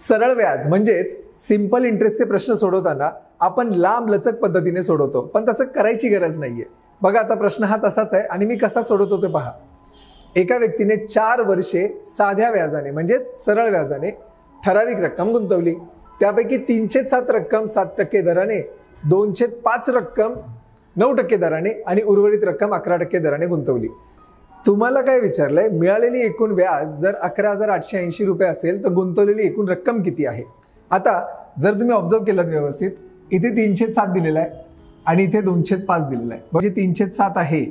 सरळ व्याज म्हणजेच सिंपल इंटरेस्टचे प्रश्न सोडवताना आपण लांब लचक पद्धतीने सोडवतो, पण तसं करायची गरज नाहीये. बघा आता प्रश्न हा तसाच आहे आणि मी कसा सोडवतो ते पहा. एका व्यक्तीने 4 वर्षे साध्या व्याजाने म्हणजेच सरळ व्याजाने ठराविक रक्कम गुंतवली. त्यापैकी 3/7 रक्कम 7% दराने, 2/5 रक्कम 9% दराने आणि उर्वरित रक्कम 11% दराने गुंतवली. तुम्हाला काय विचारलंय, मिळालेली एकूण व्याज जर 11,880 रुपये असेल तर गुंतवलेली एकूण रक्कम किती आहे. आता जर तुम्ही ऑब्झर्व केलं व्यवस्थित, इथे 3/7 दिलेला आहे आणि इथे 2/5 दिलेला आहे. म्हणजे 3/7 आहे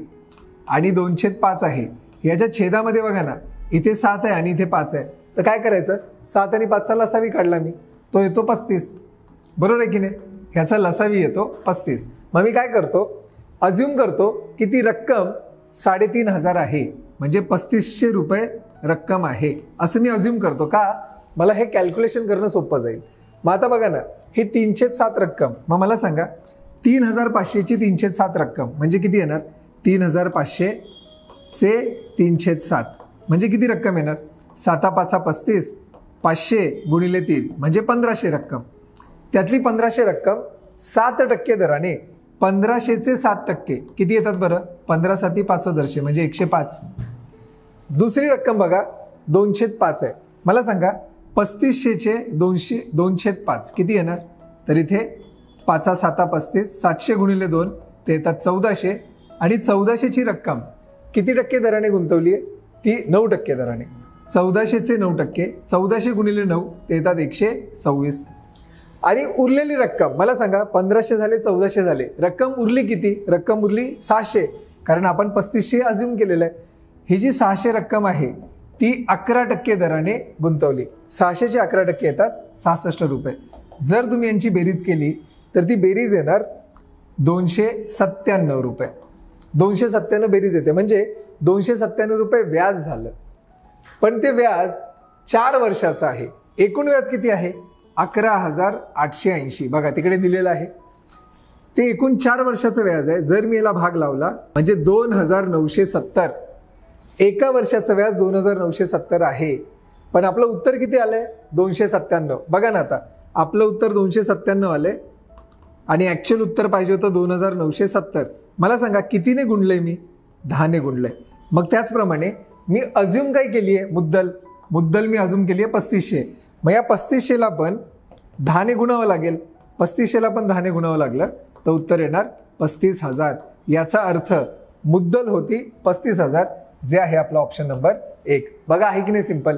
आणि 2/5 आहे. याच्या छेदामध्ये बघा ना, इथे 7 आहे आणि इथे 5 आहे. तर काय करायचं, 7 आणि 5चा लसावी काढला मी, तो येतो 35. बरोबर आहे की नाही. ह्याचा लसावी येतो 35. मग मी काय करतो, अज्युम करतो की ती रक्कम 3,500 आहे, म्हणजे 3500 रुपये रक्कम आहे असं मी अज्युम करतो. का, मला हे कॅल्क्युलेशन करणं सोपं जाईल. मग आता बघा ना, ही 3/7 रक्कम, मग मला सांगा 3,500 ची 3/7 रक्कम म्हणजे किती येणार. 3,500 चे 3/7 म्हणजे किती रक्कम येणार. 7×5 35, 500 गुणिले 3 म्हणजे 1,500 रक्कम. त्यातली 1,500 रक्कम 7% दराने, 1,500 चे 7% किती येतात बरं. 15×7 5,500 म्हणजे 105. दुसरी रक्कम बघा 2/5 आहे. मला सांगा 3500 चे 2/5 किती येणार. तर इथे 5×7 35, 700 गुणिले 2 ते येतात 1,400 आणि 1,400 ची रक्कम किती टक्के दराने गुंतवली आहे, ती 9% दराने. 1,400 चे 9%, 1,400 गुणिले 9 ते येतात 126. आणि उरलेली रक्कम मला सांगा, 1,500 झाले, 1,400 झाले, रक्कम उरली किती. रक्कम उरली 600, कारण आपण 3500 अज्युम केलेलं आहे. ही जी 600 रक्कम आहे ती 11% दराने गुंतवली. 600 चे 11% येतात 66 रुपये. जर तुम्ही यांची बेरीज केली तर ती बेरीज येणार 297 रुपये. 297 बेरीज येते म्हणजे 297 रुपये व्याज झालं. पण ते व्याज 4 वर्षाचं आहे. एकूण व्याज किती आहे, 11,880. बघा तिकडे दिलेलं आहे. ते एकूण 4 वर्षाचं व्याज आहे. जर मी याला भाग लावला म्हणजे 2,970. एका वर्षाचं व्याज 2,970 आहे. पण आपलं उत्तर किती आलंय, 297. बघा ना, आता आपलं उत्तर 297 आलंय आणि ऍक्च्युअल उत्तर पाहिजे होतं 2,970. मला सांगा कितीने गुणलंय मी, 10ने गुणलंय. मग त्याचप्रमाणे मी अज्युम काय केली आहे, मुद्दल मी अज्युम केली आहे 3500. मग या 3500ला पण 10ने गुणावं लागेल. 3500ला पण 10ने गुणावं लागलं तर उत्तर येणार 35,000. याचा अर्थ मुद्दल होती 35,000, जे आहे आपला ऑप्शन नंबर 1. बघा आहे की नाही सिंपल.